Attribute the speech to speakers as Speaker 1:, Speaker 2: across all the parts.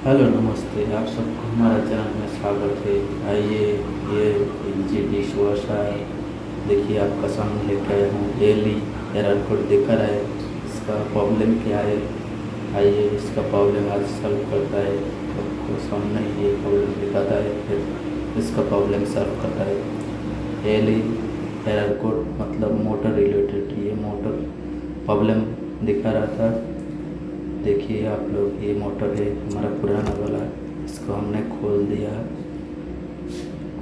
Speaker 1: Hello नमस्ते, आप सबको हमारा चैनल में स्वागत है। आइए, ये LG डिशवॉशर देखिए आपका सामने लेके आया हूँ। डेली एरर कोड दिखा रहा है, इसका प्रॉब्लम क्या है। आइए इसका प्रॉब्लम आज सॉल्व करता है। आपको सामने ये प्रॉब्लम दिखाता है, फिर इसका प्रॉब्लम सॉल्व करता है। डेली एरर कोड मतलब मोटर रिलेटेड, ये मोटर प्रॉब्लम दिखा रहा था। देखिए आप लोग, ये मोटर है हमारा पुराना वाला, इसको हमने खोल दिया।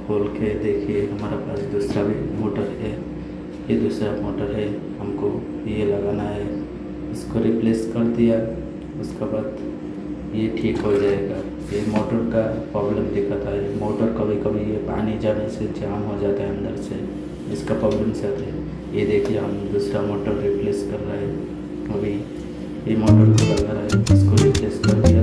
Speaker 1: खोल के देखिए हमारे पास दूसरा भी मोटर है, ये दूसरा मोटर है, हमको ये लगाना है। इसको रिप्लेस कर दिया, उसके बाद ये ठीक हो जाएगा। ये मोटर का प्रॉब्लम दिखाता है। मोटर कभी कभी ये पानी जाने से जाम हो जाता है अंदर से, इसका प्रॉब्लम से आता है। ये देखिए हम दूसरा मोटर रिप्लेस कर रहे हैं। अभी ये मोटर को लगा रहा है, इसको रिप्लेस कर दिया।